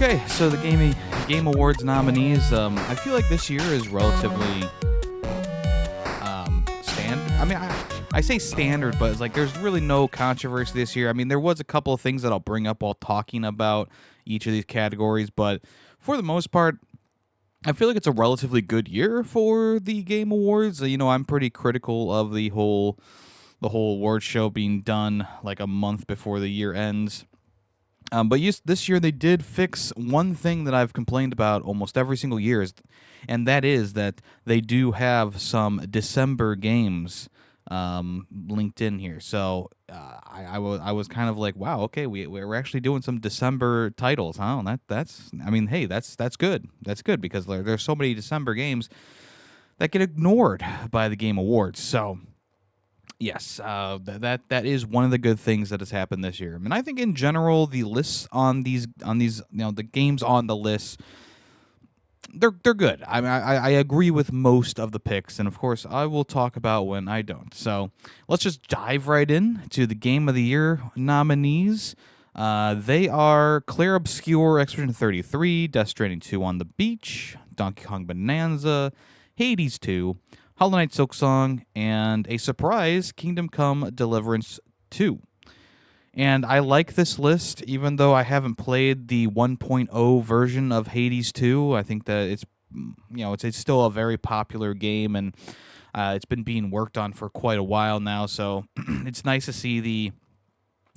Okay, so the Game Awards nominees. I feel like this year is relatively standard. I mean, I say standard, but it's like there's really no controversy this year. I mean, there was a couple of things that I'll bring up while talking about each of these categories, but for the most part, I feel like it's a relatively good year for the Game Awards. I'm pretty critical of the whole award show being done like a month before the year ends. But yes, this year they did fix one thing that I've complained about almost every single year, and that is that they do have some December games linked in here. So I was kind of like, wow, okay, we're actually doing some December titles, huh? And that's I mean, hey, that's good. That's good because there's so many December games that get ignored by the Game Awards. So. Yes, that is one of the good things that has happened this year. And I think in general, the lists on these the games on the list, they're good. I agree with most of the picks, and of course, I will talk about when I don't. So let's just dive right in to the Game of the Year nominees. They are Clair Obscur, Expedition 33, Death Stranding 2 on the Beach, Donkey Kong Bonanza, Hades 2. Hollow Knight Silksong, and a surprise, Kingdom Come Deliverance 2. And I like this list, even though I haven't played the 1.0 version of Hades 2. I think that it's still a very popular game, and it's been being worked on for quite a while now. So it's nice to see the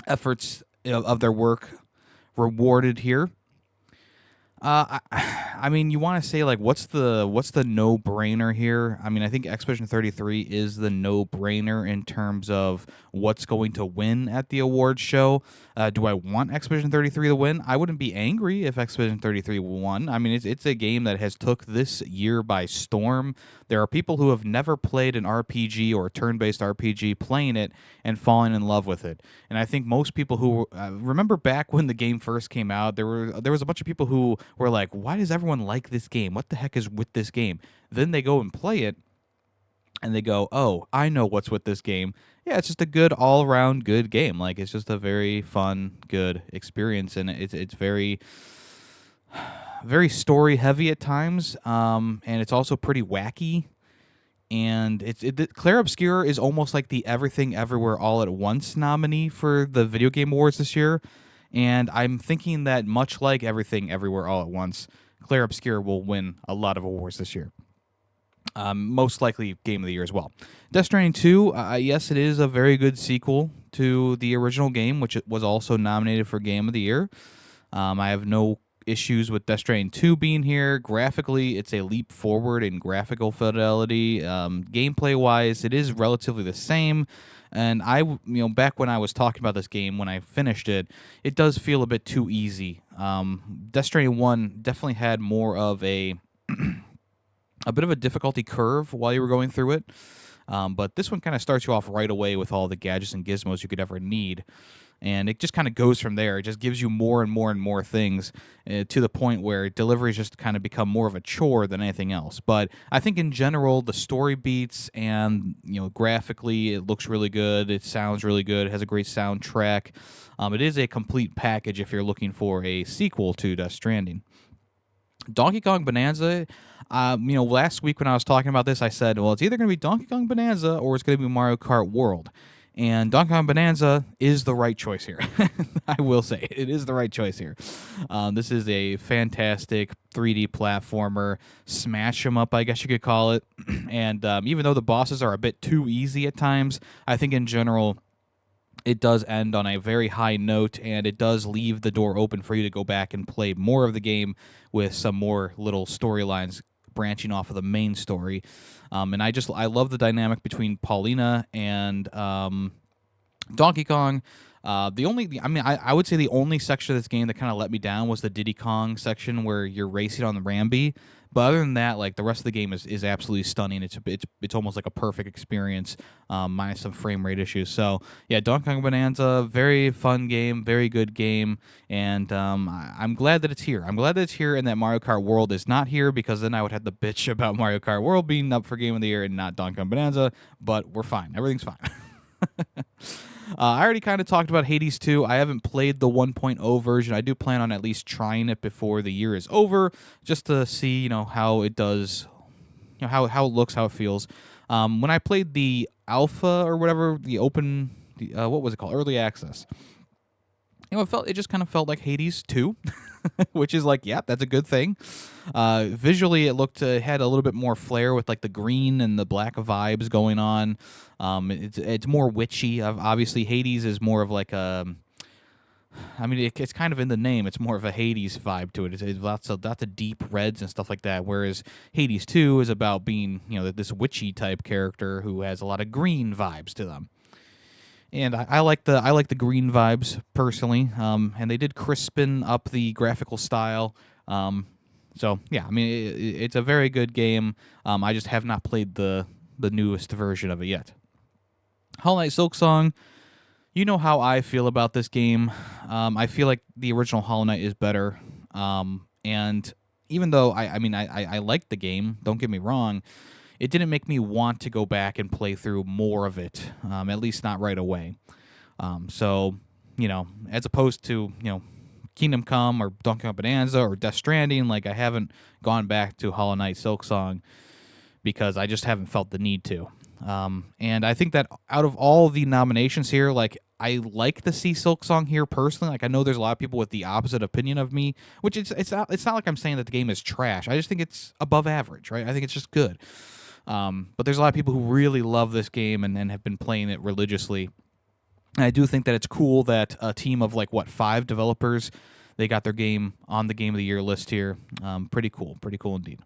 efforts of their work rewarded here. I mean, you want to say like, what's the no-brainer here? I mean, I think Expedition 33 is the no-brainer in terms of what's going to win at the awards show. Do I want Expedition 33 to win? I wouldn't be angry if Expedition 33 won. I mean, it's a game that has took this year by storm. There are people who have never played an RPG or a turn-based RPG playing it and falling in love with it. And I think most people who remember back when the game first came out, there was a bunch of people who were like, why does everyone like this game? What the heck is with this game? Then they go and play it, and they go, oh, I know what's with this game. Yeah, it's just a good all-around good game. Like, it's just a very fun, good experience, and it's very, very story-heavy at times, and it's also pretty wacky. And Clair Obscur is almost like the Everything Everywhere All at Once nominee for the Video Game Awards this year. And I'm thinking that much like Everything Everywhere All at Once, Clair Obscur will win a lot of awards this year. Most likely Game of the Year as well. Death Stranding 2, yes, it is a very good sequel to the original game, which was also nominated for Game of the Year. I have no issues with Death Stranding 2 being here. Graphically, it's a leap forward in graphical fidelity. Gameplay-wise, it is relatively the same. And back when I was talking about this game, when I finished it, it does feel a bit too easy. Death Stranding 1 definitely had more of a bit of a difficulty curve while you were going through it. But this one kind of starts you off right away with all the gadgets and gizmos you could ever need. And it just kind of goes from there. It just gives you more and more and more things to the point where deliveries just kind of become more of a chore than anything else. But I think in general, the story beats and, graphically, it looks really good. It sounds really good. It has a great soundtrack. It is a complete package if you're looking for a sequel to Death Stranding. Donkey Kong Bonanza, last week when I was talking about this, I said, well, it's either going to be Donkey Kong Bonanza or it's going to be Mario Kart World. And Donkey Kong Bonanza is the right choice here. I will say, it is the right choice here. This is a fantastic 3D platformer, smash 'em up, I guess you could call it. And even though the bosses are a bit too easy at times, I think in general, it does end on a very high note, and it does leave the door open for you to go back and play more of the game with some more little storylines branching off of the main story. And I love the dynamic between Paulina and Donkey Kong. I would say the only section of this game that kind of let me down was the Diddy Kong section where you're racing on the Rambi. But other than that, like the rest of the game is absolutely stunning. It's almost like a perfect experience, minus some frame rate issues. So yeah, Donkey Kong Bonanza, very fun game, very good game, and I'm glad that it's here. I'm glad that it's here and that Mario Kart World is not here, because then I would have to bitch about Mario Kart World being up for Game of the Year and not Donkey Kong Bonanza. But we're fine. Everything's fine. I already kind of talked about Hades 2. I haven't played the 1.0 version. I do plan on at least trying it before the year is over, just to see, how it does, how it looks, how it feels. When I played the alpha or whatever, the open, what was it called, early access. It just kind of felt like Hades 2, which is like, yeah, that's a good thing. Visually, it had a little bit more flair with like the green and the black vibes going on. It's more witchy. Obviously, Hades is more of like a. I mean, it's kind of in the name. It's more of a Hades vibe to it. It's lots of deep reds and stuff like that. Whereas Hades 2 is about being, this witchy type character who has a lot of green vibes to them. And I like the green vibes personally, and they did crispen up the graphical style. So yeah, I mean it's a very good game. I just have not played the newest version of it yet. Hollow Knight Silksong, you know how I feel about this game. I feel like the original Hollow Knight is better, and even though I liked the game, don't get me wrong, it didn't make me want to go back and play through more of it, at least not right away. So, as opposed to, Kingdom Come or Donkey Kong Bonanza or Death Stranding, like I haven't gone back to Hollow Knight Silksong because I just haven't felt the need to. And I think that out of all the nominations here, like I like to see Silksong here personally. Like I know there's a lot of people with the opposite opinion of me, which it's not like I'm saying that the game is trash. I just think it's above average, right? I think it's just good. But there's a lot of people who really love this game and have been playing it religiously. And I do think that it's cool that a team of 5 developers, they got their game on the Game of the Year list here. Pretty cool indeed.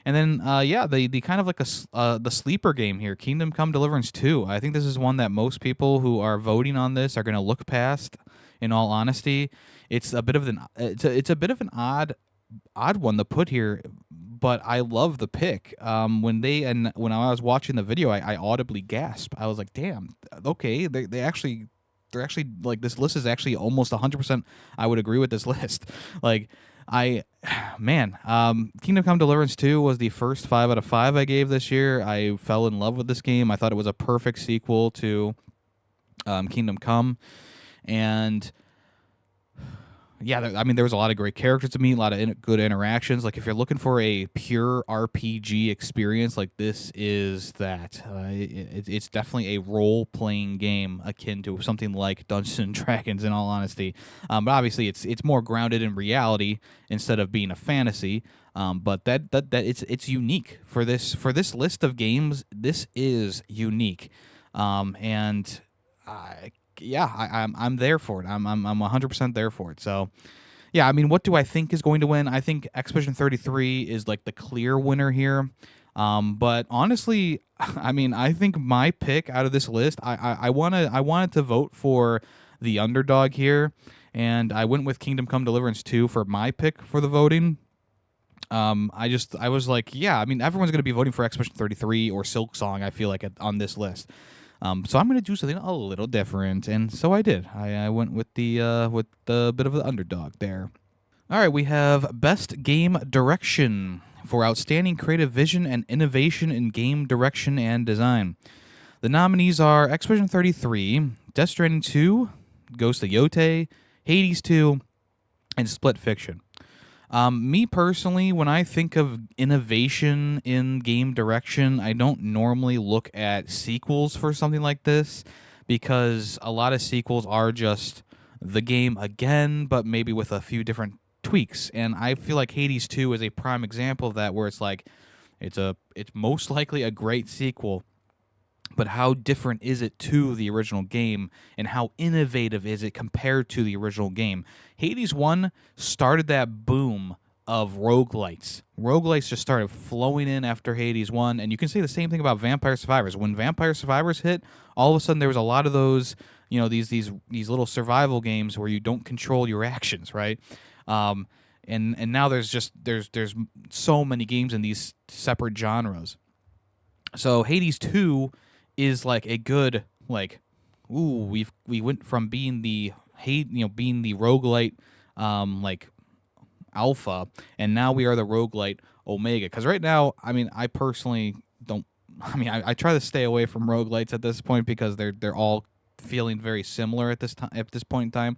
And then the kind of like the sleeper game here, Kingdom Come Deliverance 2. I think this is one that most people who are voting on this are going to look past. In all honesty, it's a bit of an odd one to put here, but I love the pick. When I was watching the video, I audibly gasped. I was like, "Damn, okay, they're actually like this list is actually almost 100%. I would agree with this list." Kingdom Come Deliverance 2 was the first 5 out of 5 I gave this year. I fell in love with this game. I thought it was a perfect sequel to Kingdom Come, and yeah, there was a lot of great characters to meet, a lot of good interactions. Like, if you're looking for a pure RPG experience, like, this is that. It's definitely a role-playing game akin to something like Dungeons and Dragons, in all honesty. But obviously, it's more grounded in reality instead of being a fantasy. But that it's unique for this list of games. This is unique, and I'm there for it. I'm 100% there for it. So, yeah, I mean, what do I think is going to win? I think Expedition 33 is like the clear winner here. But honestly, I mean, I think my pick out of this list, I wanted to vote for the underdog here, and I went with Kingdom Come Deliverance 2 for my pick for the voting. I was like, yeah, I mean, everyone's going to be voting for Expedition 33 or Silksong, I feel like, on this list. So I'm going to do something a little different, and so I did. I went with the bit of the underdog there. All right, we have Best Game Direction for Outstanding Creative Vision and Innovation in Game Direction and Design. The nominees are Expedition 33, Death Stranding 2, Ghost of Yotei, Hades 2, and Split Fiction. Me personally, when I think of innovation in game direction, I don't normally look at sequels for something like this, because a lot of sequels are just the game again, but maybe with a few different tweaks. And I feel like Hades 2 is a prime example of that, where it's like it's most likely a great sequel, but how different is it to the original game, and how innovative is it compared to the original game? Hades 1 started that boom of roguelites. Roguelites just started flowing in after Hades 1, and you can say the same thing about Vampire Survivors. When Vampire Survivors hit, all of a sudden there was a lot of those, these little survival games where you don't control your actions, right? And now there's so many games in these separate genres. So Hades 2 is like a good, we went from being the being the roguelite alpha, and now we are the roguelite omega. Because right now, I mean, I personally don't. I mean, I try to stay away from roguelites at this point, because they're all feeling very similar at this time, at this point in time.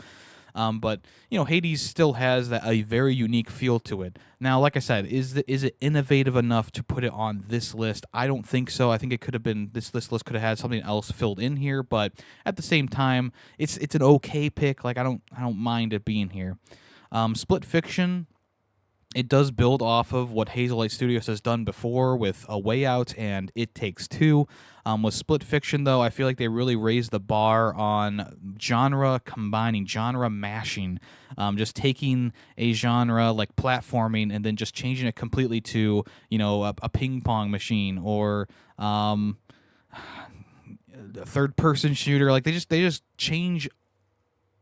But Hades still has a very unique feel to it. Now, like I said, is it innovative enough to put it on this list? I don't think so. I think it could have been this list could have had something else filled in here. But at the same time, it's an okay pick. Like I don't mind it being here. Split Fiction. It does build off of what Hazelight Studios has done before with A Way Out and It Takes Two. With Split Fiction, though, I feel like they really raised the bar on genre combining, genre mashing, just taking a genre like platforming and then just changing it completely to, a ping pong machine or a third-person shooter. Like they just change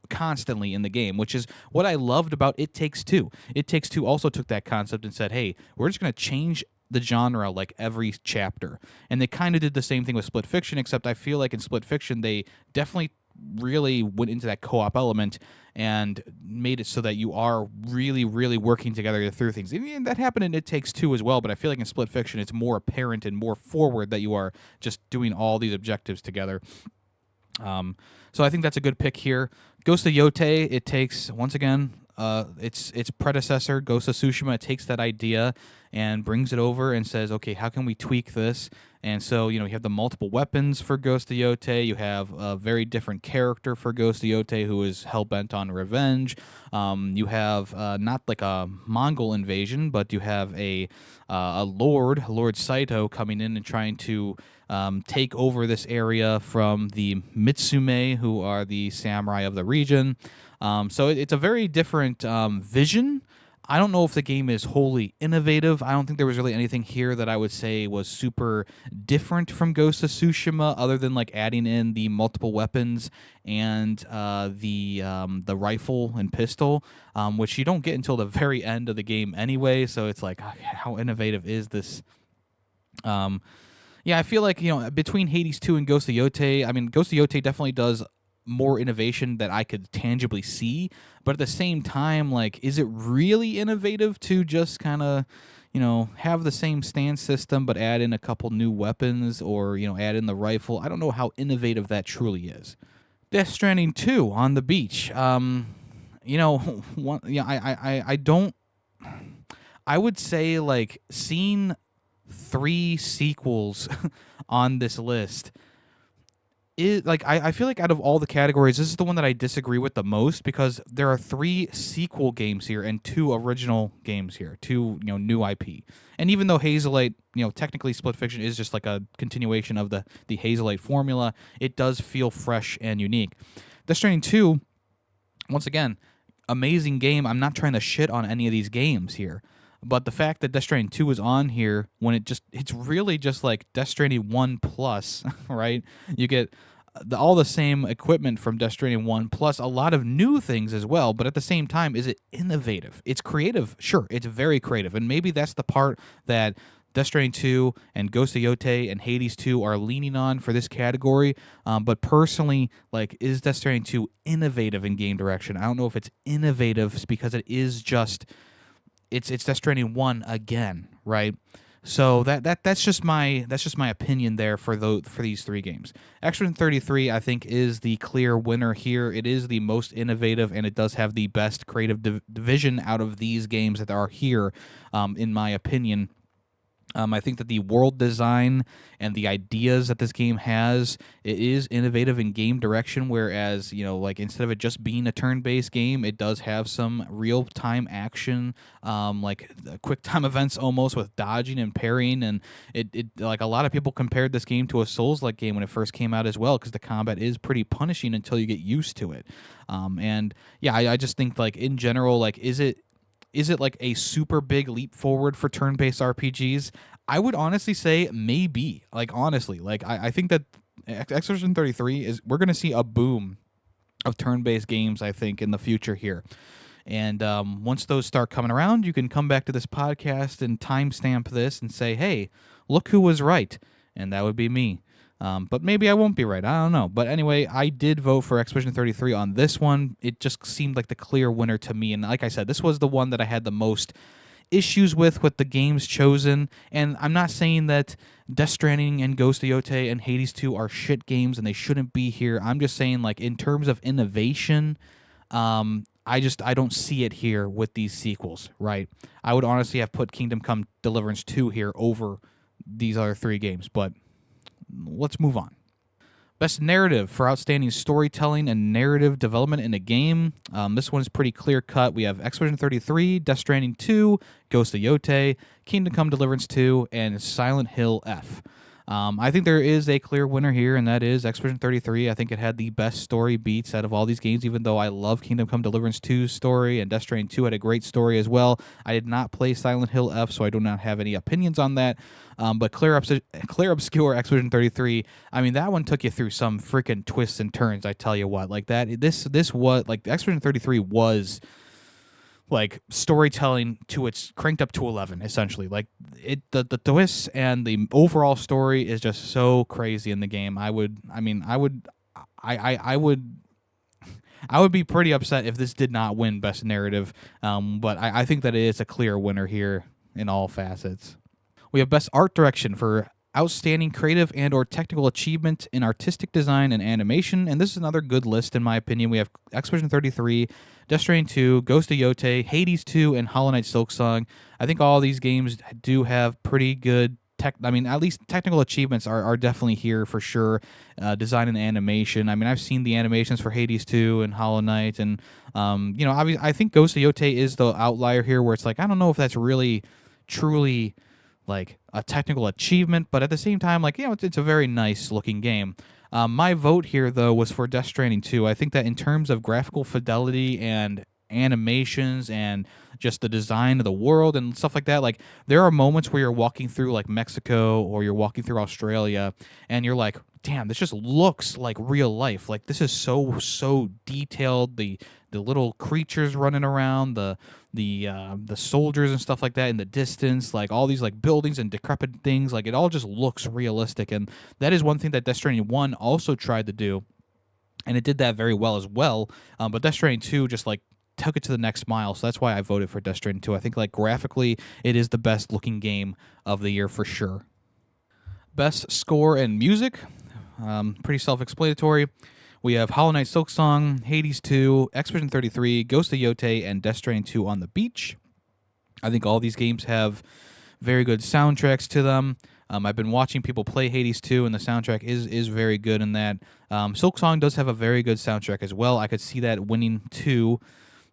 constantly in the game, which is what I loved about It Takes Two. It Takes Two also took that concept and said, hey, we're just going to change the genre like every chapter. And they kind of did the same thing with Split Fiction, except I feel like in Split Fiction they definitely really went into that co-op element and made it so that you are really, really working together through things. And that happened in It Takes Two as well, but I feel like in Split Fiction it's more apparent and more forward that you are just doing all these objectives together. So I think that's a good pick here. Ghost of Yotei, it takes, once again, its predecessor, Ghost of Tsushima, it takes that idea and brings it over and says, okay, how can we tweak this? And so, you have the multiple weapons for Ghost of Yotei. You have a very different character for Ghost of Yotei who is hell-bent on revenge. You have not like a Mongol invasion, but you have a Lord Saito, coming in and trying to take over this area from the Mitsume, who are the samurai of the region. So it's a very different vision. I don't know if the game is wholly innovative. I don't think there was really anything here that I would say was super different from Ghost of Tsushima, other than like adding in the multiple weapons and the rifle and pistol, which you don't get until the very end of the game anyway. So it's like, how innovative is this? Yeah, I feel like between Hades 2 and Ghost of Yotei, I mean, Ghost of Yotei definitely does more innovation that I could tangibly see, but at the same time, like, is it really innovative to just kind of have the same stance system but add in a couple new weapons or add in the rifle? I don't know how innovative that truly is. Death Stranding 2 on the beach. I don't. I would say like seeing 3 sequels on this list. I feel like out of all the categories, this is the one that I disagree with the most, because there are 3 sequel games here and 2 original games here, 2 new IP. And even though Hazelight, technically Split Fiction is just like a continuation of the Hazelight formula, it does feel fresh and unique. Death Stranding 2, once again, amazing game. I'm not trying to shit on any of these games here. But the fact that Death Stranding 2 is on here, when it's really just like Death Stranding 1 plus, right? You get all the same equipment from Death Stranding 1 plus a lot of new things as well, but at the same time, is it innovative? It's creative, sure, it's very creative, and maybe that's the part that Death Stranding 2 and Ghost of Yotei and Hades 2 are leaning on for this category. But personally, like, is Death Stranding 2 innovative in game direction? I don't know if it's innovative because it is just... It's Death Stranding 1 again, right? So that's just my opinion there for these 3 games. Expedition 33, I think, is the clear winner here. It is the most innovative, and it does have the best creative division out of these games that are here, in my opinion. I think that the world design and the ideas that this game has, it is innovative in game direction, whereas, like, instead of it just being a turn-based game, it does have some real-time action, like quick-time events almost with dodging and parrying, and it like, a lot of people compared this game to a Souls-like game when it first came out as well, because the combat is pretty punishing until you get used to it. And, yeah, I just think, like, in general, like, is it like a super big leap forward for turn-based RPGs? I would honestly say maybe. Like, honestly, like, I think that Expedition 33 we're going to see a boom of turn-based games, I think, in the future here. And once those start coming around, you can come back to this podcast and timestamp this and say, hey, look who was right. And that would be me. But maybe I won't be right. I don't know. But anyway, I did vote for Expedition 33 on this one. It just seemed like the clear winner to me. And like I said, this was the one that I had the most issues with the games chosen, and I'm not saying that Death Stranding and Ghost of Yotei and Hades 2 are shit games and they shouldn't be here. I'm just saying, like, in terms of innovation, I don't see it here with these sequels, right? I would honestly have put Kingdom Come Deliverance 2 here over these other 3 games, but let's move on. Best narrative for outstanding storytelling and narrative development in a game. This one's pretty clear cut. We have Expedition 33, Death Stranding 2, Ghost of Yotei, Kingdom Come Deliverance 2, and Silent Hill F. I think there is a clear winner here, and that is Expedition 33. I think it had the best story beats out of all these games, even though I love Kingdom Come Deliverance 2's story, and Death Stranding 2 had a great story as well. I did not play Silent Hill F, so I do not have any opinions on that. But Clear Obscure Expedition 33, I mean, that one took you through some freaking twists and turns, I tell you what. Like, this was, like, Expedition 33 was like storytelling to its cranked up to 11, essentially. Like, the twists and the overall story is just so crazy in the game. I would be pretty upset if this did not win best narrative. But I think that it is a clear winner here in all facets. We have best art direction for outstanding creative and or technical achievement in artistic design and animation, and this is another good list in my opinion. We have Expedition 33, Death Stranding 2, Ghost of Yotei, Hades 2, and Hollow Knight Silksong. I think all these games do have pretty good at least technical achievements are definitely here for sure. Design and animation. I mean, I've seen the animations for Hades 2 and Hollow Knight, and obviously, I think Ghost of Yotei is the outlier here, where it's like, I don't know if that's really truly like a technical achievement, but at the same time, like, it's a very nice looking game. My vote here, though, was for Death Stranding 2. I think that in terms of graphical fidelity and animations and just the design of the world and stuff like that, like, there are moments where you're walking through like Mexico or you're walking through Australia and you're like, damn, this just looks like real life. Like, this is so detailed. The little creatures running around, the soldiers and stuff like that in the distance, like all these like buildings and decrepit things, like it all just looks realistic. And that is one thing that Death Stranding 1 also tried to do, and it did that very well as well. But Death Stranding 2 just like took it to the next mile, so that's why I voted for Death Stranding 2. I think like graphically, it is the best looking game of the year for sure. Best score and music, pretty self-explanatory. We have Hollow Knight Silksong, Hades 2, Expedition 33, Ghost of Yotei, and Death Stranding 2 on the Beach. I think all these games have very good soundtracks to them. I've been watching people play Hades 2, and the soundtrack is very good in that. Silksong does have a very good soundtrack as well. I could see that winning too.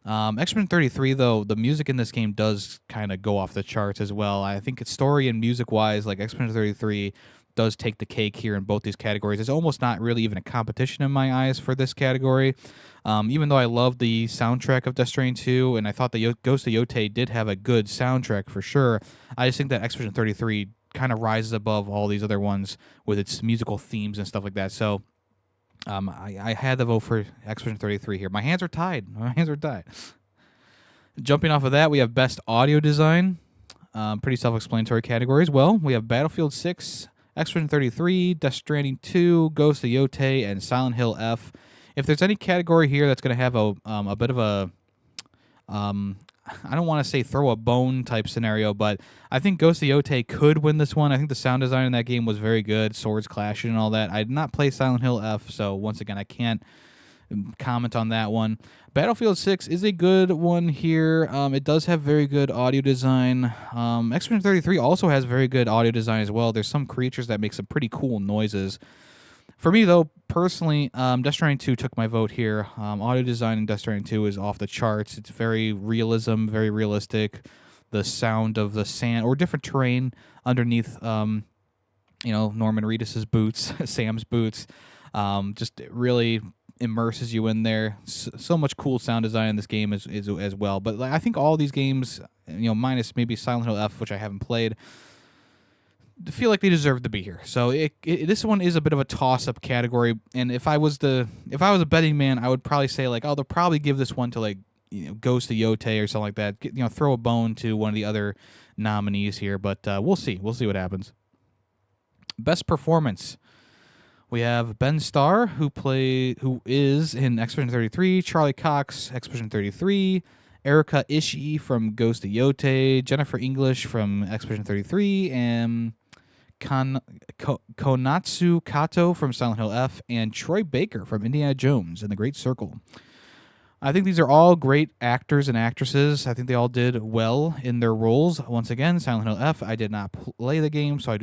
Expedition 33, though, the music in this game does kind of go off the charts as well. I think it's story and music-wise, like Expedition 33 does take the cake here in both these categories. It's almost not really even a competition in my eyes for this category. Even though I love the soundtrack of Death Stranding 2, and I thought the Ghost of Yotei did have a good soundtrack for sure, I just think that Expedition 33 kind of rises above all these other ones with its musical themes and stuff like that. So I had to vote for Expedition 33 here. My hands are tied. Jumping off of that, we have Best Audio Design. Pretty self-explanatory category as well. We have Battlefield 6, Expedition 33, Death Stranding 2, Ghost of Yotei, and Silent Hill F. If there's any category here that's going to have a bit of a I don't want to say throw a bone type scenario, but I think Ghost of Yotei could win this one. I think the sound design in that game was very good, swords clashing and all that. I did not play Silent Hill F, so once again, I can't comment on that one. Battlefield 6 is a good one here. It does have very good audio design. Expedition 33 also has very good audio design as well. There's some creatures that make some pretty cool noises. For me, though, personally, Death Stranding 2 took my vote here. Audio design in Death Stranding 2 is off the charts. It's very realism, very realistic. The sound of the sand or different terrain underneath, Norman Reedus's boots, Sam's boots, just really immerses you in there. So much cool sound design in this game as well. But I think all these games, minus maybe Silent Hill F, which I haven't played, feel like they deserve to be here. So this one is a bit of a toss-up category, and if I was a betting man, I would probably say like, oh, they'll probably give this one to like Ghost of Yotei or something like that. Throw a bone to one of the other nominees here, but we'll see. We'll see what happens. Best performance. We have Ben Starr, who is in Expedition 33, Charlie Cox, Expedition 33, Erika Ishii from Ghost of Yote, Jennifer English from Expedition 33, and Konatsu Kato from Silent Hill F, and Troy Baker from Indiana Jones and the Great Circle. I think these are all great actors and actresses. I think they all did well in their roles. Once again, Silent Hill F, I did not play the game, so I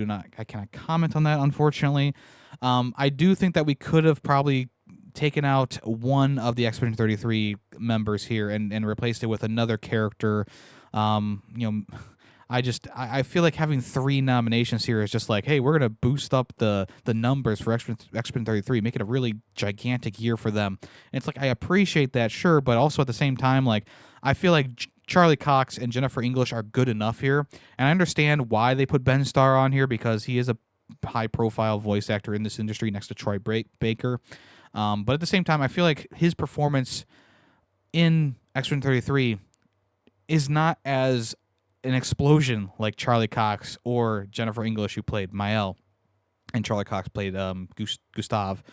cannot comment on that, unfortunately. I do think that we could have probably taken out one of the Expedition 33 members here and replaced it with another character. I feel like having 3 nominations here is just like, hey, we're gonna boost up the numbers for Expedition 33, make it a really gigantic year for them. And it's like, I appreciate that, sure, but also at the same time, like, I feel like Charlie Cox and Jennifer English are good enough here, and I understand why they put Ben Starr on here because he is a high-profile voice actor in this industry next to Troy Baker. But at the same time, I feel like his performance in Expedition 33 is not as an explosion like Charlie Cox or Jennifer English, who played Mael, and Charlie Cox played Gustav.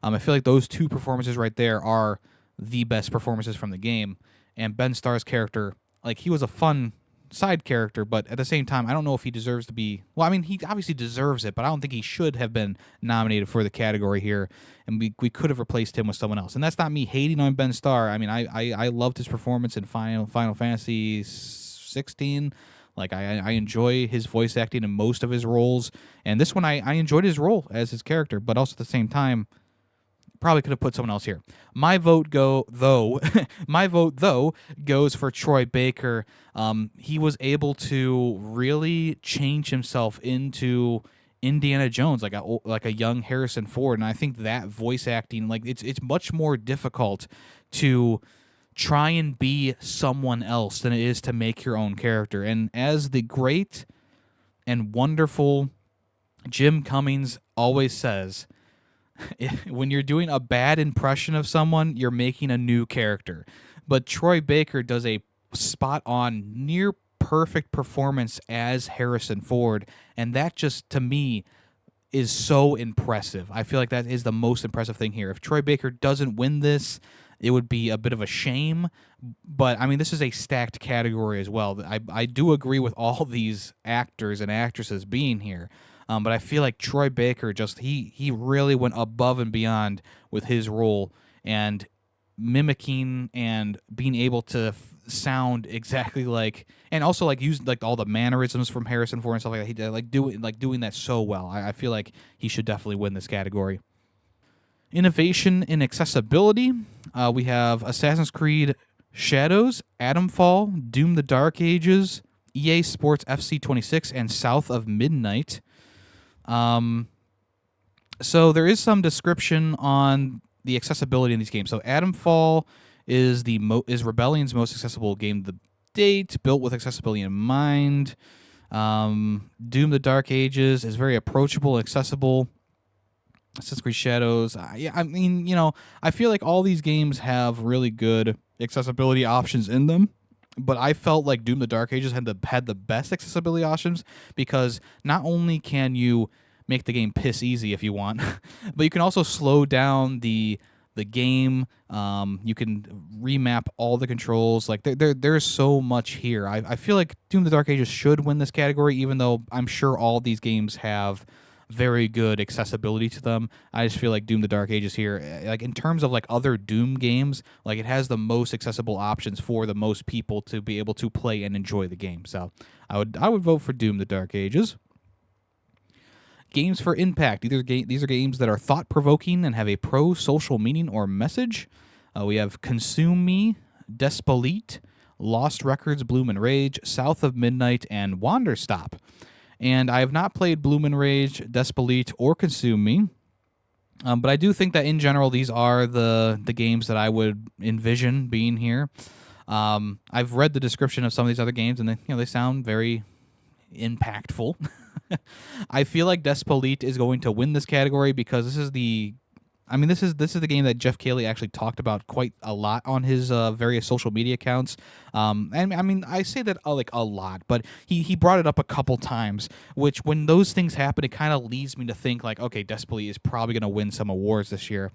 I feel like those 2 performances right there are the best performances from the game. And Ben Starr's character, like, he was a fun side character, but at the same time, I don't know if he deserves to be... Well, I mean, he obviously deserves it, but I don't think he should have been nominated for the category here, and we could have replaced him with someone else. And that's not me hating on Ben Starr. I mean, I loved his performance in Final Fantasy 16. Like, I enjoy his voice acting in most of his roles, and this one I enjoyed his role as his character, but also at the same time, probably could have put someone else here. My vote goes for Troy Baker. He was able to really change himself into Indiana Jones, like a young Harrison Ford, and I think that voice acting, like, it's much more difficult to try and be someone else than it is to make your own character. And as the great and wonderful Jim Cummings always says, when you're doing a bad impression of someone, you're making a new character. But Troy Baker does a spot-on, near-perfect performance as Harrison Ford, and that just, to me, is so impressive. I feel like that is the most impressive thing here. If Troy Baker doesn't win this, it would be a bit of a shame, but I mean, this is a stacked category as well. I do agree with all these actors and actresses being here, but I feel like Troy Baker he really went above and beyond with his role and mimicking and being able to sound exactly like, and also like use like all the mannerisms from Harrison Ford and stuff like that. He did doing that so well. I feel like he should definitely win this category. Innovation in accessibility. We have Assassin's Creed Shadows, Atomfall, Doom the Dark Ages, EA Sports FC 26, and South of Midnight. So there is some description on the accessibility in these games. So Atomfall is Rebellion's most accessible game to date, built with accessibility in mind. Doom the Dark Ages is very approachable, accessible. Assassin's Creed Shadows. I mean, I feel like all these games have really good accessibility options in them, but I felt like Doom the Dark Ages had the best accessibility options because not only can you make the game piss easy if you want, but you can also slow down the game. You can remap all the controls. Like there's so much here. I feel like Doom the Dark Ages should win this category, even though I'm sure all these games have very good accessibility to them. I just feel like Doom the Dark Ages here, like in terms of like other Doom games, like it has the most accessible options for the most people to be able to play and enjoy the game. So I would vote for Doom the Dark Ages. Games for impact. These are games that are thought-provoking and have a pro-social meaning or message. We have Consume Me, Despolite, Lost Records, Bloom and Rage, South of Midnight, and Wanderstop. And I have not played Bloom and Rage, Despolite, or Consume Me, but I do think that in general these are the games that I would envision being here. I've read the description of some of these other games, and they sound very impactful. I feel like Despolite is going to win this category because this is the I mean, this is the game that Jeff Keighley actually talked about quite a lot on his various social media accounts. And I mean, I say that like a lot, but he brought it up a couple times. Which, when those things happen, it kind of leads me to think like, okay, Despoli is probably going to win some awards this year.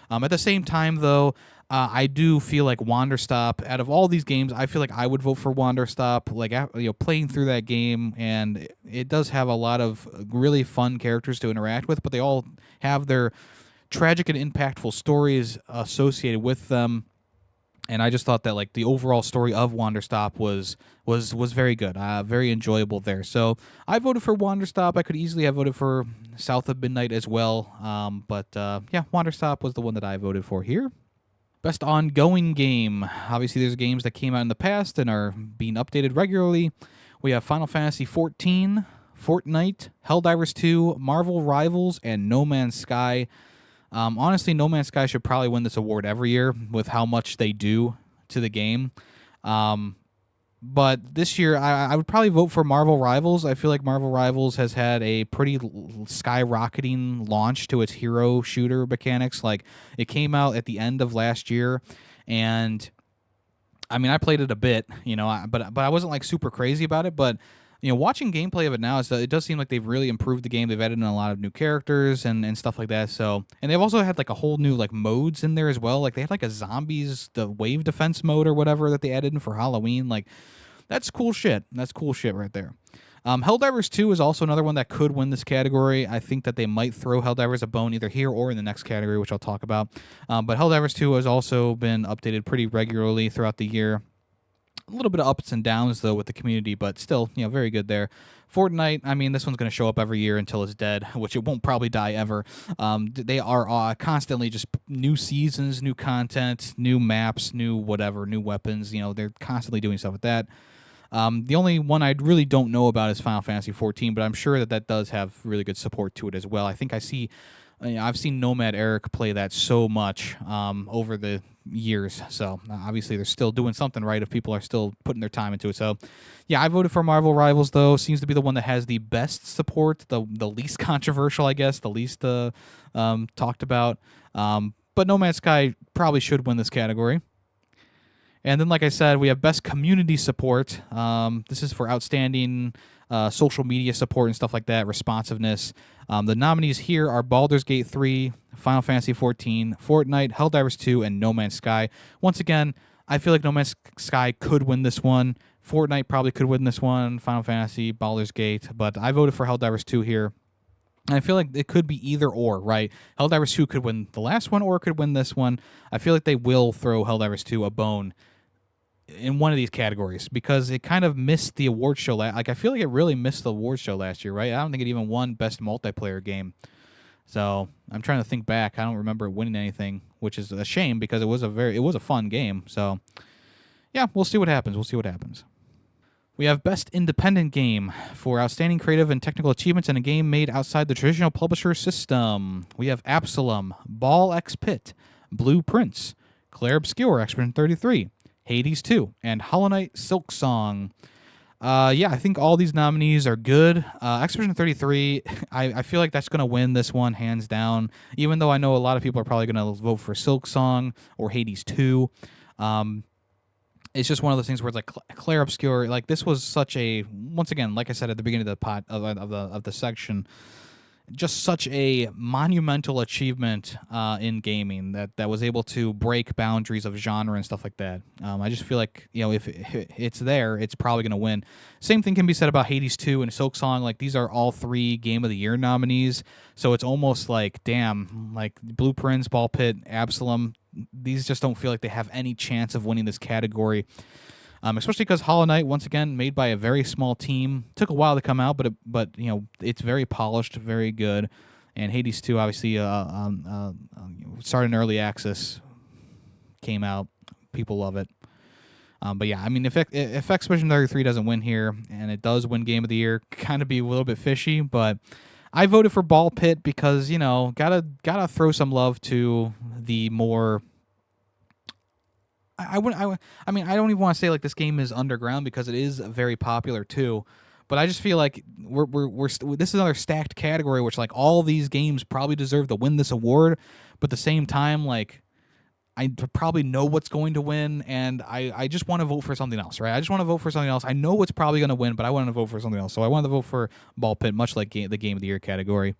At the same time, though, I do feel like Wanderstop, out of all these games, I feel like I would vote for Wanderstop. Like, playing through that game, and it does have a lot of really fun characters to interact with, but they all have their tragic and impactful stories associated with them. And I just thought that like the overall story of Wanderstop was very good, very enjoyable there. So I voted for Wanderstop. I could easily have voted for South of Midnight as well, but yeah, Wanderstop was the one that I voted for here. Best ongoing game. Obviously, there's games that came out in the past and are being updated regularly. We have Final Fantasy XIV, Fortnite, Helldivers 2, Marvel Rivals, and No Man's Sky. Honestly, No Man's Sky should probably win this award every year with how much they do to the game. But this year, I would probably vote for Marvel Rivals. I feel like Marvel Rivals has had a pretty skyrocketing launch to its hero shooter mechanics. Like, it came out at the end of last year, and I mean, I played it a bit, but I wasn't like super crazy about it. But watching gameplay of it now, it does seem like they've really improved the game. They've added in a lot of new characters and stuff like that. So, and they've also had like a whole new like modes in there as well. Like, they had like a zombies, the wave defense mode or whatever that they added in for Halloween. Like, that's cool shit. That's cool shit right there. Helldivers 2 is also another one that could win this category. I think that they might throw Helldivers a bone either here or in the next category, which I'll talk about. But Helldivers 2 has also been updated pretty regularly throughout the year. A little bit of ups and downs, though, with the community, but still, very good there. Fortnite, I mean, this one's going to show up every year until it's dead, which it won't probably die ever. They are constantly just new seasons, new content, new maps, new whatever, new weapons. They're constantly doing stuff with that. The only one I really don't know about is Final Fantasy XIV, but I'm sure that does have really good support to it as well. I think I've seen Nomad Eric play that so much over the years. So obviously they're still doing something right if people are still putting their time into it. So yeah, I voted for Marvel Rivals, though. Seems to be the one that has the best support, the least controversial, I guess, the least talked about. But No Man's Sky probably should win this category. And then, like I said, we have Best Community Support. This is for outstanding social media support and stuff like that, responsiveness. The nominees here are Baldur's Gate 3, Final Fantasy XIV, Fortnite, Helldivers 2, and No Man's Sky. Once again, I feel like No Man's Sky could win this one. Fortnite probably could win this one. Final Fantasy, Baldur's Gate. But I voted for Helldivers 2 here. And I feel like it could be either or, right? Helldivers 2 could win the last one or could win this one. I feel like they will throw Helldivers 2 a bone in one of these categories because it kind of missed the award show. Like, I feel like it really missed the award show last year, right? I don't think it even won Best Multiplayer Game. So I'm trying to think back. I don't remember it winning anything, which is a shame because it was a fun game. So yeah, we'll see what happens. We have Best Independent Game for outstanding creative and technical achievements in a game made outside the traditional publisher system. We have Absalom, Ball X Pit, Blue Prince, Claire Obscure, Expedition 33, Hades 2, and Hollow Knight Silksong. Yeah, I think all these nominees are good. Expedition 33, I feel like that's going to win this one hands down, even though I know a lot of people are probably going to vote for Silksong or Hades 2. It's just one of those things where it's like Claire Obscure, like this was such a, once again, like I said at the beginning of the section, just such a monumental achievement in gaming that was able to break boundaries of genre and stuff like that. I just feel like, if it's there, it's probably going to win. Same thing can be said about Hades 2 and Silksong. Like, these are all 3 Game of the Year nominees, so it's almost like, damn, like Blue Prince, Ball Pit, Absalom, these just don't feel like they have any chance of winning this category. Especially because Hollow Knight, once again, made by a very small team, took a while to come out, but it's very polished, very good. And Hades 2, obviously, started in early access, came out, people love it. But yeah, I mean, if Expedition 33 doesn't win here, and it does win Game of the Year, kind of be a little bit fishy. But I voted for Ball Pit because gotta throw some love to the more. I mean, I don't even want to say like this game is underground because it is very popular too, But I just feel like this is another stacked category, which like all these games probably deserve to win this award. But at the same time, like I probably know what's going to win, and I just want to vote for something else, right? I just want to vote for something else. I know what's probably going to win, but I want to vote for something else. So I want to vote for Ball Pit, much like the Game of the Year category.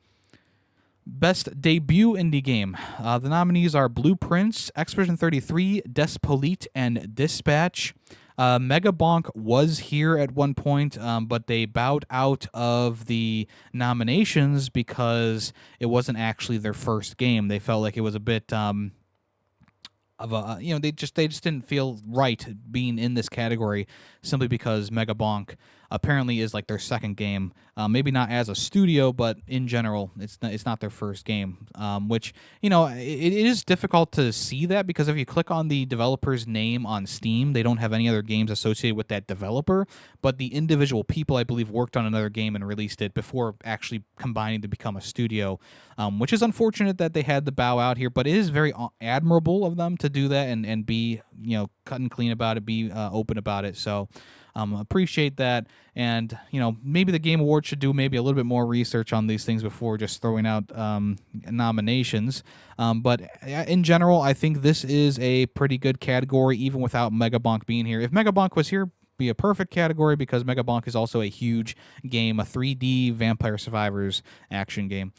Best Debut Indie Game. The nominees are Blueprints, Expedition 33, Despolite, and Dispatch. Mega Bonk was here at one point, but they bowed out of the nominations because it wasn't actually their first game. They felt like it was a bit of a they just didn't feel right being in this category simply because Mega Bonk apparently is like their second game. Maybe not as a studio, but in general, it's not their first game. Which it is difficult to see that because if you click on the developer's name on Steam, they don't have any other games associated with that developer. But the individual people, I believe, worked on another game and released it before actually combining to become a studio. Which is unfortunate that they had to bow out here, but it is very admirable of them to do that and be cut and clean about it, be open about it. So appreciate that, and maybe the Game Awards should do maybe a little bit more research on these things before just throwing out nominations. But in general, I think this is a pretty good category, even without Mega Bonk being here. If Mega Bonk was here, be a perfect category because Mega Bonk is also a huge game, a 3D Vampire Survivors action game.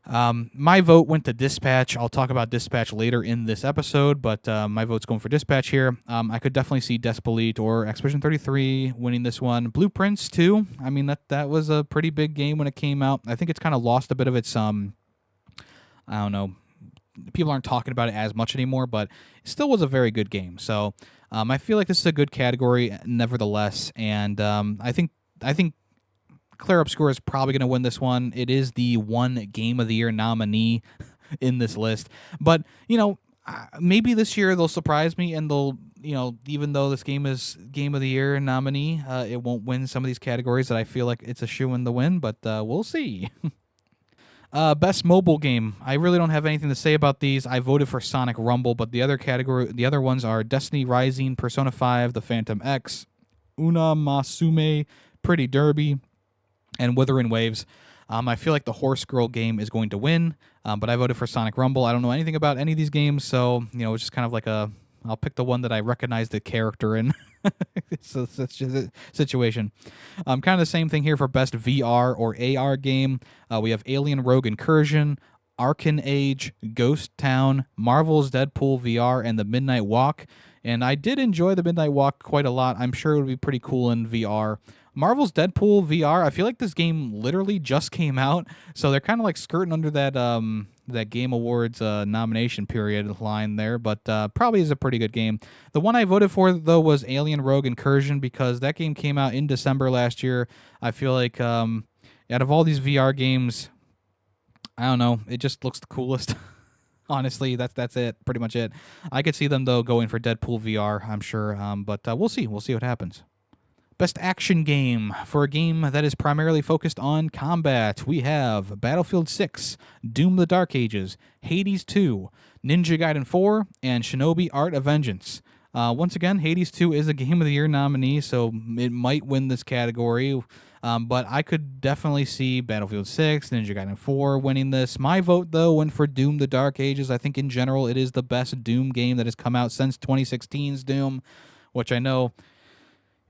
My vote went to Dispatch. I'll talk about Dispatch later in this episode, but my vote's going for Dispatch here. I could definitely see Despolite or Expedition 33 winning this one. Blueprints too. I mean that was a pretty big game when it came out. I think it's kind of lost a bit of its I don't know. People aren't talking about it as much anymore, but it still was a very good game. So I feel like this is a good category, nevertheless, and I think Clair Obscur is probably going to win this one. It is the one Game of the Year nominee in this list. But, maybe this year they'll surprise me and they'll, even though this game is Game of the Year nominee, it won't win some of these categories that I feel like it's a shoo-in to win, but we'll see. Best mobile game. I really don't have anything to say about these. I voted for Sonic Rumble, but the other ones are Destiny Rising, Persona 5, The Phantom X, Una Masume, Pretty Derby, and Withering Waves. I feel like the Horse Girl game is going to win, but I voted for Sonic Rumble. I don't know anything about any of these games, so it's just kind of like I'll pick the one that I recognize the character in. So such a situation. Kind of the same thing here for best VR or AR game. We have Alien Rogue Incursion, Arcane Age, Ghost Town, Marvel's Deadpool VR, and The Midnight Walk. And I did enjoy The Midnight Walk quite a lot. I'm sure it would be pretty cool in VR. Marvel's Deadpool VR, I feel like this game literally just came out, so they're kind of like skirting under that Game Awards nomination period line there, but probably is a pretty good game. The one I voted for, though, was Alien Rogue Incursion because that game came out in December last year. I feel like out of all these VR games, I don't know, it just looks the coolest. Honestly, that's it, pretty much it. I could see them, though, going for Deadpool VR, I'm sure, but we'll see. We'll see what happens. Best action game. For a game that is primarily focused on combat, we have Battlefield 6, Doom the Dark Ages, Hades 2, Ninja Gaiden 4, and Shinobi Art of Vengeance. Once again, Hades 2 is a Game of the Year nominee, so it might win this category, but I could definitely see Battlefield 6, Ninja Gaiden 4 winning this. My vote, though, went for Doom the Dark Ages. I think in general it is the best Doom game that has come out since 2016's Doom, which I know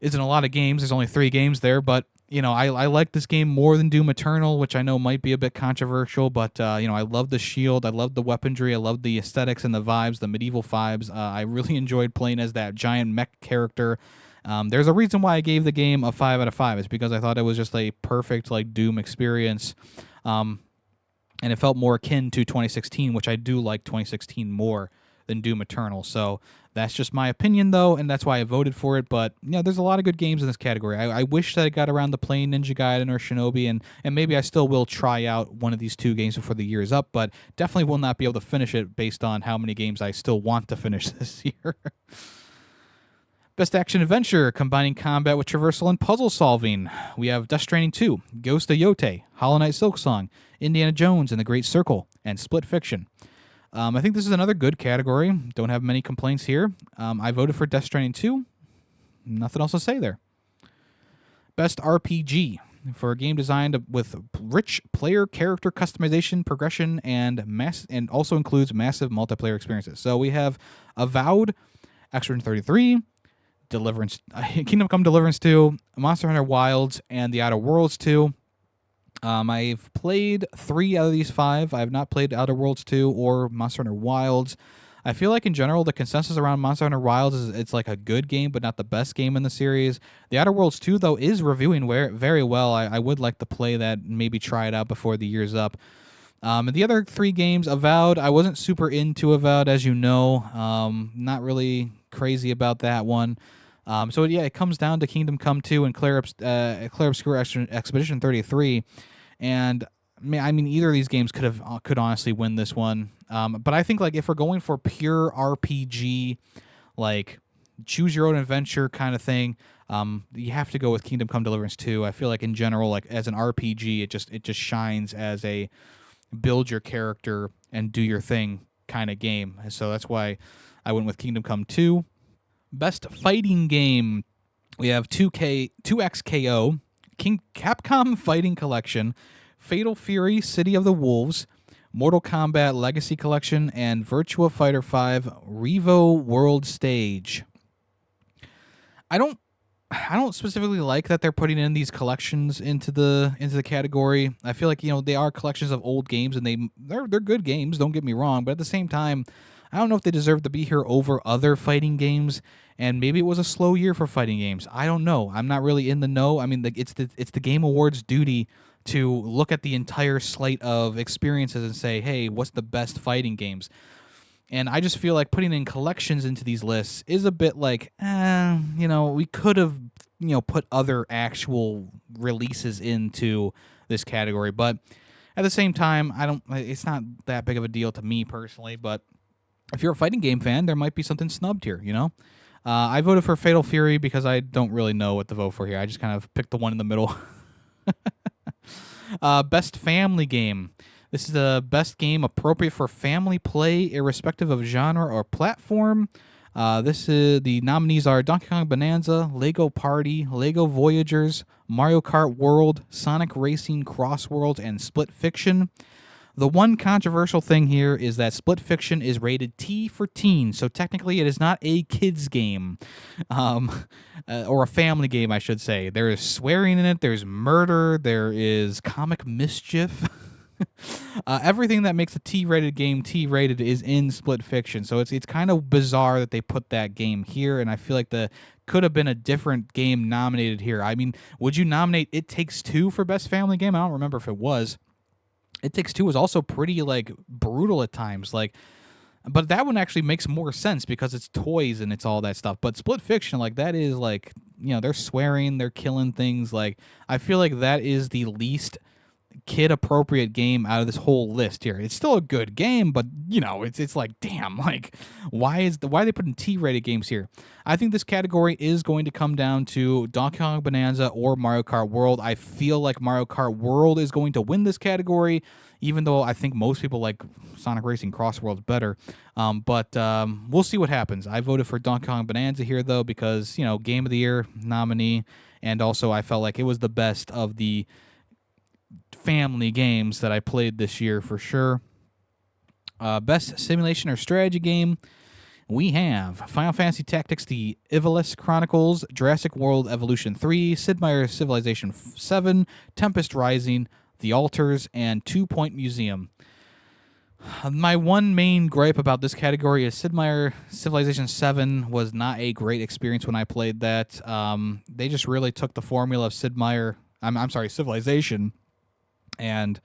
isn't a lot of games. There's only 3 games there, but I like this game more than Doom Eternal, which I know might be a bit controversial, but I love the shield, I love the weaponry, I love the aesthetics and the vibes, the medieval vibes. I really enjoyed playing as that giant mech character. There's a reason why I gave the game a 5 out of 5. It's because I thought it was just a perfect Doom experience, and it felt more akin to 2016, which I do like 2016 more than Doom Eternal. So that's just my opinion, though, and that's why I voted for it. But there's a lot of good games in this category. I wish that I got around to playing Ninja Gaiden or Shinobi, and maybe I still will try out one of these 2 games before the year is up, but definitely will not be able to finish it based on how many games I still want to finish this year. Best Action Adventure, combining combat with traversal and puzzle solving. We have Death Stranding 2, Ghost of Yote, Hollow Knight Silksong, Indiana Jones and the Great Circle, and Split Fiction. I think this is another good category. Don't have many complaints here. I voted for Death Stranding 2. Nothing else to say there. Best RPG for a game designed with rich player character customization, progression, and also includes massive multiplayer experiences. So we have Avowed, Expedition 33, Deliverance, Kingdom Come Deliverance 2, Monster Hunter Wilds, and The Outer Worlds 2. I've played 3 out of these 5. I have not played Outer Worlds 2 or Monster Hunter Wilds. I feel like in general the consensus around Monster Hunter Wilds is it's like a good game, but not the best game in the series. The Outer Worlds 2, though, is reviewing very well. I would like to play that, maybe try it out before the year's up. And the other 3 games, Avowed, I wasn't super into Avowed, as you know. Not really crazy about that one. So yeah, it comes down to Kingdom Come 2 and Clair Obscur Expedition 33. And I mean, either of these games could honestly win this one. But I think like if we're going for pure RPG, like choose your own adventure kind of thing, you have to go with Kingdom Come Deliverance 2. I feel like in general, like as an RPG, it just shines as a build your character and do your thing kind of game. So that's why I went with Kingdom Come 2. Best fighting game, we have 2XKO, Capcom Fighting Collection, Fatal Fury City of the Wolves, Mortal Kombat Legacy Collection, and Virtua Fighter 5 Revo World Stage. I don't specifically like that they're putting in these collections into the category. I feel like they are collections of old games and they're good games, don't get me wrong, but at the same time, I don't know if they deserve to be here over other fighting games, and maybe it was a slow year for fighting games. I don't know. I'm not really in the know. I mean, it's the Game Awards' duty to look at the entire slate of experiences and say, hey, what's the best fighting games? And I just feel like putting in collections into these lists is a bit like, we could have, put other actual releases into this category. But at the same time, it's not that big of a deal to me personally, but if you're a fighting game fan, there might be something snubbed here, I voted for Fatal Fury because I don't really know what to vote for here. I just kind of picked the one in the middle. Best family game. This is the best game appropriate for family play, irrespective of genre or platform. The nominees are Donkey Kong Bonanza, Lego Party, Lego Voyagers, Mario Kart World, Sonic Racing Cross Worlds, and Split Fiction. The one controversial thing here is that Split Fiction is rated T for teen, so technically it is not a kid's game, or a family game, I should say. There is swearing in it, there's murder, there is comic mischief. Everything that makes a T-rated game T-rated is in Split Fiction, so it's kind of bizarre that they put that game here, and I feel like could have been a different game nominated here. I mean, would you nominate It Takes Two for Best Family Game? I don't remember if it was. It Takes Two was also pretty like brutal at times, but that one actually makes more sense because it's toys and it's all that stuff. But Split Fiction, like that is like they're swearing, they're killing things. Like I feel like that is the least kid appropriate game out of this whole list here. It's still a good game, but it's like damn, like why are they putting T-rated games here? I think this category is going to come down to Donkey Kong Bonanza or Mario Kart World. I feel like Mario Kart World is going to win this category, even though I think most people like Sonic Racing Cross Worlds better. But we'll see what happens. I voted for Donkey Kong Bonanza here though because Game of the Year nominee, and also I felt like it was the best of the family games that I played this year for sure. Best simulation or strategy game, we have Final Fantasy Tactics: The Ivalice Chronicles, Jurassic World Evolution 3, Sid Meier's Civilization 7, Tempest Rising, The Altars, and 2 Point Museum. My one main gripe about this category is Sid Meier Civilization 7 was not a great experience when I played that. They just really took the formula of Civilization, and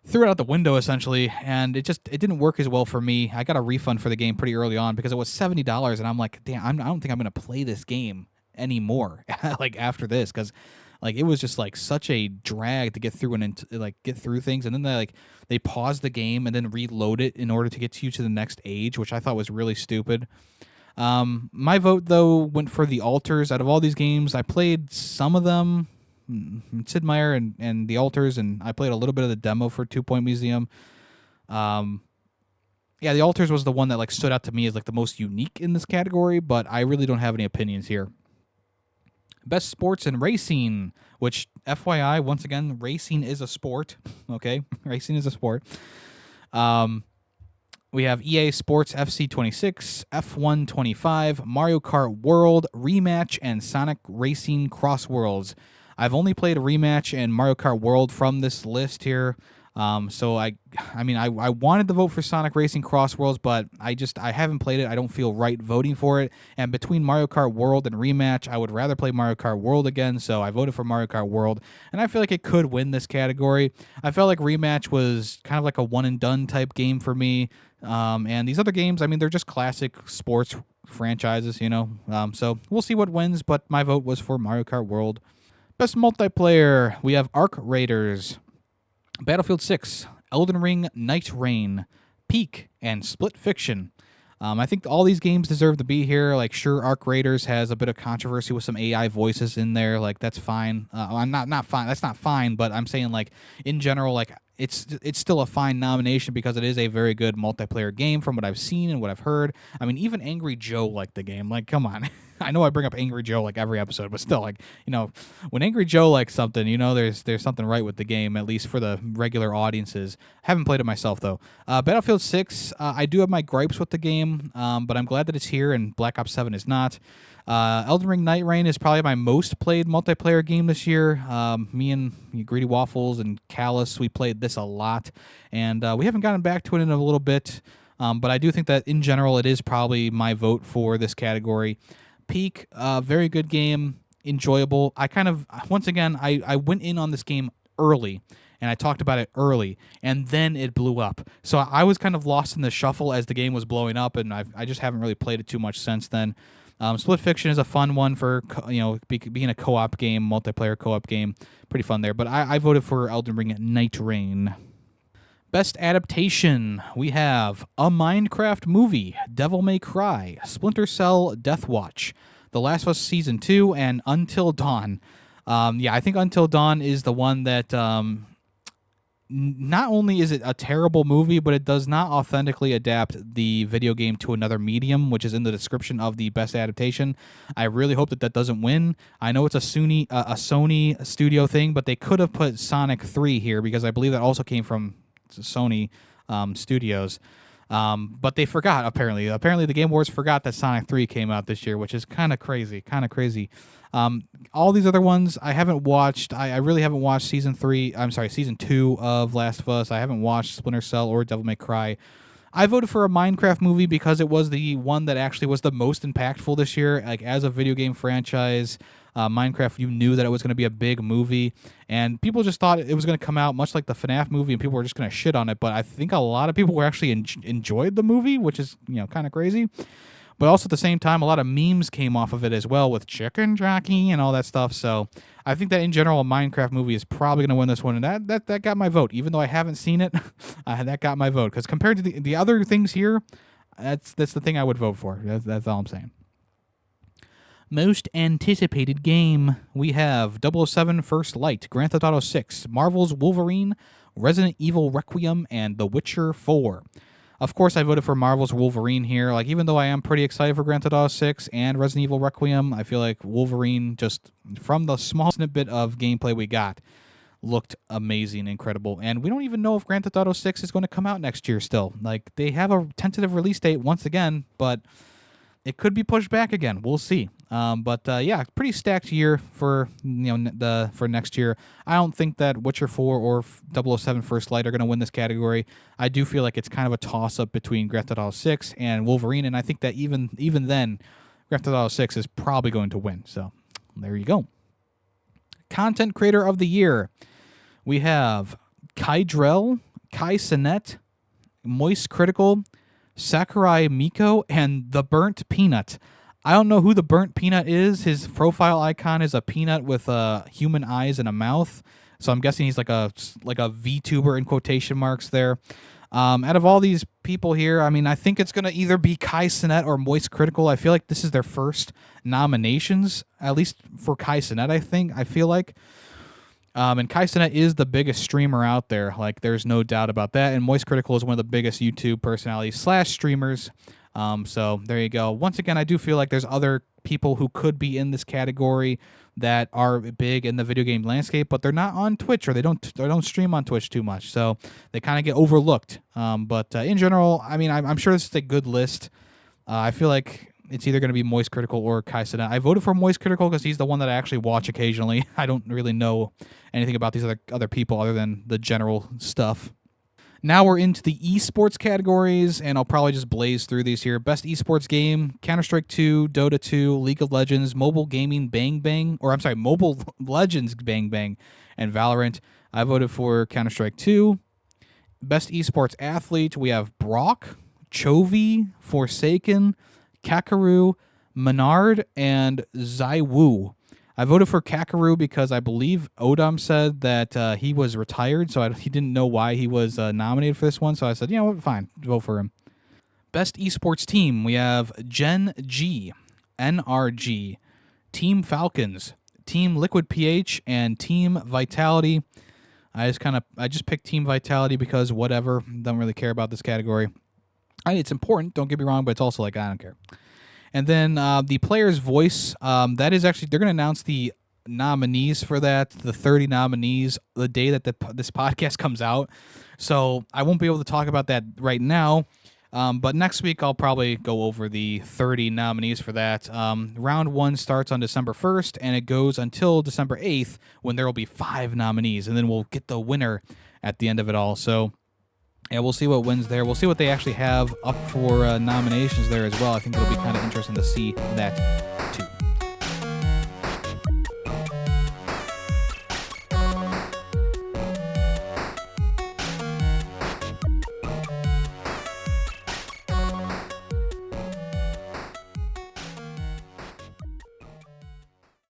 threw it out the window essentially, and it didn't work as well for me. I got a refund for the game pretty early on because it was $70, and I'm like, damn, I don't think I'm gonna play this game anymore like after this, because like it was just like such a drag to get through and get through things, and then they pause the game and then reload it in order to get you to the next age, which I thought was really stupid. My vote though went for The Altars. Out of all these games, I played some of them, Sid Meier and The Altars, and I played a little bit of the demo for 2 Point Museum. The Altars was the one that stood out to me as the most unique in this category, but I really don't have any opinions here. Best sports and racing, which FYI, once again, racing is a sport. Okay, racing is a sport. We have EA Sports FC 26, F1 25, Mario Kart World, Rematch, and Sonic Racing Cross Worlds. I've only played Rematch and Mario Kart World from this list here. So I wanted to vote for Sonic Racing Cross Worlds, but I haven't played it. I don't feel right voting for it. And between Mario Kart World and Rematch, I would rather play Mario Kart World again. So I voted for Mario Kart World, and I feel like it could win this category. I felt like Rematch was kind of like a one and done type game for me. And these other games, I mean, they're just classic sports franchises, you know. So we'll see what wins, but my vote was for Mario Kart World. Best multiplayer, we have Arc Raiders, Battlefield 6, Elden Ring, Night Rain, Peak, and Split Fiction. I think all these games deserve to be here. Like, sure, Arc Raiders has a bit of controversy with some AI voices in there. Like, that's fine. I'm not fine. That's not fine, but I'm saying, like, in general, like, it's still a fine nomination because it is a very good multiplayer game from what I've seen and what I've heard. I mean, even Angry Joe liked the game. Like, come on. I know I bring up Angry Joe like every episode, but still, like, you know, when Angry Joe likes something, you know, there's something right with the game, at least for the regular audiences. Haven't played it myself, though. Battlefield 6, I do have my gripes with the game, but I'm glad that it's here, and Black Ops 7 is not. Elden Ring Night Rain is probably my most played multiplayer game this year. Me and Greedy Waffles and Callus, we played this a lot, and we haven't gotten back to it in a little bit, but I do think that in general it is probably my vote for this category. Peak, very good game, enjoyable. I kind of, once again, I went in on this game early, and I talked about it early, and then it blew up. So I was kind of lost in the shuffle as the game was blowing up, and I just haven't really played it too much since then. Split Fiction is a fun one for, you know, being a co-op game, multiplayer co-op game. Pretty fun there. But I voted for Elden Ring Night Rain. Best adaptation, we have A Minecraft Movie, Devil May Cry, Splinter Cell, Death Watch, The Last of Us Season 2, and Until Dawn. I think Until Dawn is the one that not only is it a terrible movie, but it does not authentically adapt the video game to another medium, which is in the description of the best adaptation. I really hope that that doesn't win. I know it's a Sony studio thing, but they could have put Sonic 3 here because I believe that also came from Sony Studios, but they forgot apparently the Game Awards forgot that Sonic 3 came out this year, which is kind of crazy. All these other ones I haven't watched. I really haven't watched season 2 of Last of Us. I haven't watched Splinter Cell or Devil May Cry. I voted for A Minecraft Movie because it was the one that actually was the most impactful this year. Like, as a video game franchise, Minecraft, you knew that it was going to be a big movie, and people just thought it was going to come out much like the FNAF movie, and people were just going to shit on it. But I think a lot of people were actually enjoyed the movie, which is, you know, kind of crazy. But also at the same time, a lot of memes came off of it as well with Chicken Jockey and all that stuff. So I think that in general, a Minecraft Movie is probably going to win this one, and that got my vote. Even though I haven't seen it, that got my vote. Because compared to the other things here, that's the thing I would vote for. That's all I'm saying. Most anticipated game, we have 007 First Light, Grand Theft Auto 6, Marvel's Wolverine, Resident Evil Requiem, and The Witcher 4. Of course, I voted for Marvel's Wolverine here. Like, even though I am pretty excited for Grand Theft Auto 6 and Resident Evil Requiem, I feel like Wolverine, just from the small snippet of gameplay we got, looked amazing, incredible. And we don't even know if Grand Theft Auto 6 is going to come out next year still. Like, they have a tentative release date once again, but it could be pushed back again. We'll see. Yeah, pretty stacked year for for next year. I don't think that Witcher 4 or 007 First Light are going to win this category. I do feel like it's kind of a toss-up between Grand Theft Auto 6 and Wolverine, and I think that even then, Grand Theft Auto 6 is probably going to win. So there you go. Content Creator of the Year. We have Kydrell, Kai Sinet, Moist Critical, Sakurai Miko, and The Burnt Peanut. I don't know who The Burnt Peanut is. His profile icon is a peanut with human eyes and a mouth. So I'm guessing he's like a VTuber in quotation marks there. Out of all these people here, I mean, I think it's going to either be Kai Sinet or Moist Critical. I feel like this is their first nominations, at least for Kai Sinet, I feel like. And Kai Sinet is the biggest streamer out there. Like, there's no doubt about that. And Moist Critical is one of the biggest YouTube personalities / streamers. So there you go. Once again, I do feel like there's other people who could be in this category that are big in the video game landscape, but they're not on Twitch, or they don't stream on Twitch too much, so they kind of get overlooked. But in general, I mean, I'm sure this is a good list. I feel like it's either going to be Moist Critical or Kai Cenat. I voted for Moist Critical because he's the one that I actually watch occasionally. I don't really know anything about these other people other than the general stuff. Now we're into the esports categories, and I'll probably just blaze through these here. Best esports game: Counter-Strike 2, Dota 2, League of Legends, Mobile Gaming Bang Bang, Mobile Legends Bang Bang, and Valorant. I voted for Counter-Strike 2. Best esports athlete: we have Brock, Chovy, Forsaken, Kakaru, Menard, and Zaiwu. I voted for Kakaru because I believe Odom said that he was retired, so he didn't know why he was nominated for this one. So I said, you know what, fine, vote for him. Best esports team: we have Gen G, NRG, Team Falcons, Team Liquid PH, and Team Vitality. I just picked Team Vitality because whatever, don't really care about this category. It's important, don't get me wrong, but it's also like, I don't care. And then the player's voice, that is actually, they're going to announce the nominees for that, the 30 nominees, the day that this podcast comes out. So I won't be able to talk about that right now. But next week, I'll probably go over the 30 nominees for that. Round 1 starts on December 1st, and it goes until December 8th, when there will be 5 nominees. And then we'll get the winner at the end of it all. So yeah, we'll see what wins there. We'll see what they actually have up for nominations there as well. I think it'll be kind of interesting to see that too.